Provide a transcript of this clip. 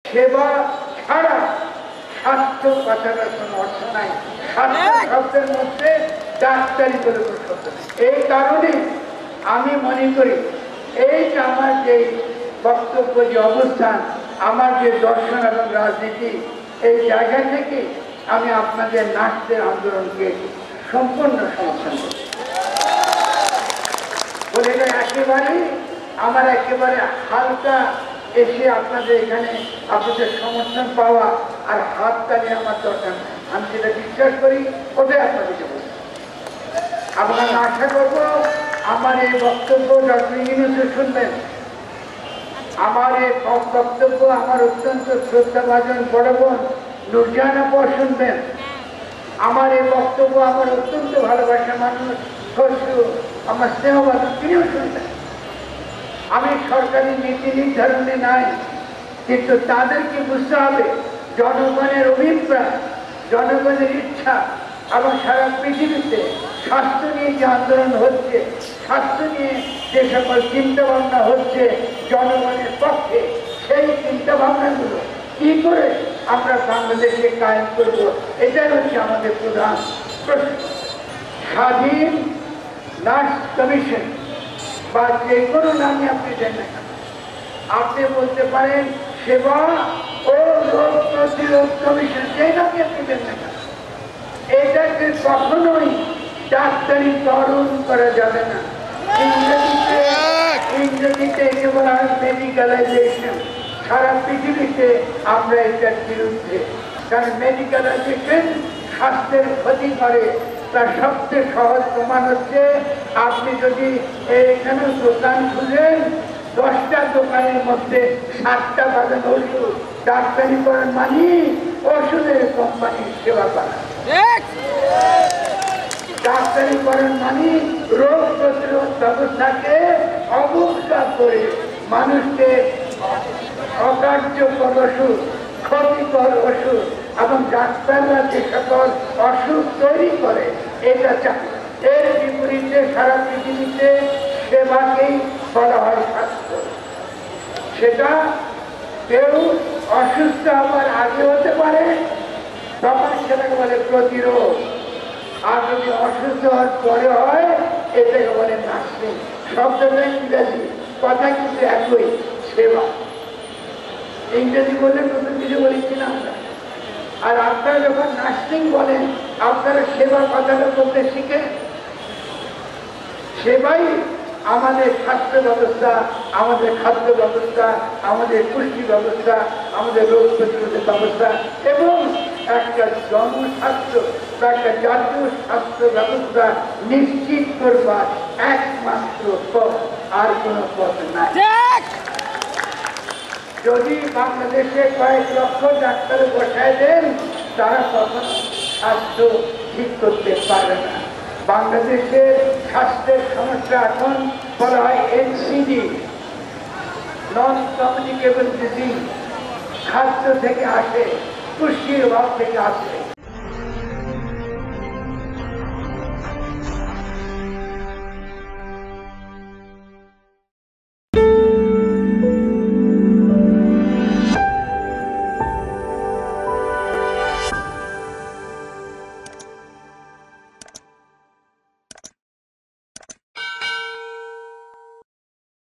সেবা ছাড়া স্বাস্থ্য কথাটার কোনো অর্থ নাই। স্বাস্থ্য শব্দের মধ্যে ডাক্তারি বলে কোনো শব্দ নেই। এই কারণে আমি মনে করি এই যে আমার যে বক্তব্য, যে অবস্থান, আমার যে দর্শন এবং রাজনীতি, এই জায়গা থেকে আমি আপনাদের নার্সদের আন্দোলনকে সম্পূর্ণ সমর্থন করি। বলে আমার একেবারে হালকা এসে আপনাদের এখানে আপনাদের সমর্থন পাওয়া আর হাত তালিয়ে আমার দরকার নেই। আমি যেটা বিশ্বাস করি ওটাই আপনাদেরকে বলি। আপনারা আশা করব আমার এই বক্তব্য ডক্টর ইউনূসও শুনবেন। আমার এই বক্তব্য আমার অত্যন্ত শ্রদ্ধাভাজন বড় বোন নুরজাহান আপা শুনবেন। আমার এই বক্তব্য আমার অত্যন্ত ভালোবাসা মানুষ শ্বশুর আমার স্নেহবাদক তিনিও শুনবেন। আমি সরকারি নীতি নির্ধারণে নাই, কিন্তু তাদেরকে বুঝতে হবে জনগণের অভিপ্রায়, জনগণের ইচ্ছা এবং সারা পৃথিবীতে স্বাস্থ্য নিয়ে যে আন্দোলন হচ্ছে, স্বাস্থ্য নিয়ে যে সকল চিন্তাভাবনা হচ্ছে জনগণের পক্ষে, সেই চিন্তাভাবনাগুলো কি করে আমরা বাংলাদেশে কায়েম করব, এটাই হচ্ছে আমাদের প্রধান প্রশ্ন। স্বাধীন নার্স কমিশন বা যে কোনো নামে আপনি দেন না কেন, আপনি বলতে পারেন সেবা ও রোগ প্রতিরোধ কমিশন, যেই নামে আপনি দেন না কেন, এটাকে কখনোই ডাক্তারি তরণ করা যাবে না। ইংরেজিতে একে বলা হয় মেডিকেলাইজেশন। সারা পৃথিবীতে আমরা এটার বিরুদ্ধে, কারণ মেডিকেলাইজেশন স্বাস্থ্যের ক্ষতি করে। তার সবচেয়ে সহজ প্রমাণ হচ্ছে আপনি যদি এখানে দোকান খুলেন, 10টা দোকানের মধ্যে 7টা বাজানো ওষুধ, ডাক্তারিকরণ মানে ওষুধের কোম্পানির সেবা করা। ডাক্তারিকরণ মানে রোগ প্রতিরোধ ব্যবস্থাকে অবজ্ঞা করে মানুষকে অকার্যকর ওষুধ, ক্ষতিকর ওষুধ এবং ডাক্তাররা যে সকল অসুখ তৈরি করে এটা চায়। এর বিপরীতে সারা পৃথিবীতে সেবাকেই বলা হয় স্বাস্থ্য। সেটা কেউ অসুস্থ হওয়ার আগে হতে পারে, তখন সেটাকে বলে প্রতিরোধ। আর যদি অসুস্থ হওয়ার পরে হয় এটাকে বলে নার্সিং। শব্দটা ইংরেজি, কথা কিন্তু একই, সেবা। ইংরেজি বললে নতুন কিছু বলেছি না আমরা। আর আপনারা যখন নার্সিং বলেন আপনারা সেবা কথাটা বলতে শিখে। সেবাই আমাদের স্বাস্থ্য ব্যবস্থা, আমাদের খাদ্য ব্যবস্থা, আমাদের পুষ্টি ব্যবস্থা, আমাদের রোগ প্রতিরোধের ব্যবস্থা এবং একটা জনস্বাস্থ্য বা একটা জাতীয় স্বাস্থ্য ব্যবস্থা নিশ্চিত করবার একমাত্র পথ, আর কোনো পথ নাই। যদি বাংলাদেশে কয়েক লক্ষ ডাক্তার বসায় দেন, তারা তখন স্বাস্থ্য ঠিক করতে পারবে না। বাংলাদেশের স্বাস্থ্যের সমস্যা এখন বলা হয় এনসিডি, নন কমিউনিকেবল ডিজিজ। খাদ্য থেকে আসে, পুষ্টির অভাব থেকে আসে।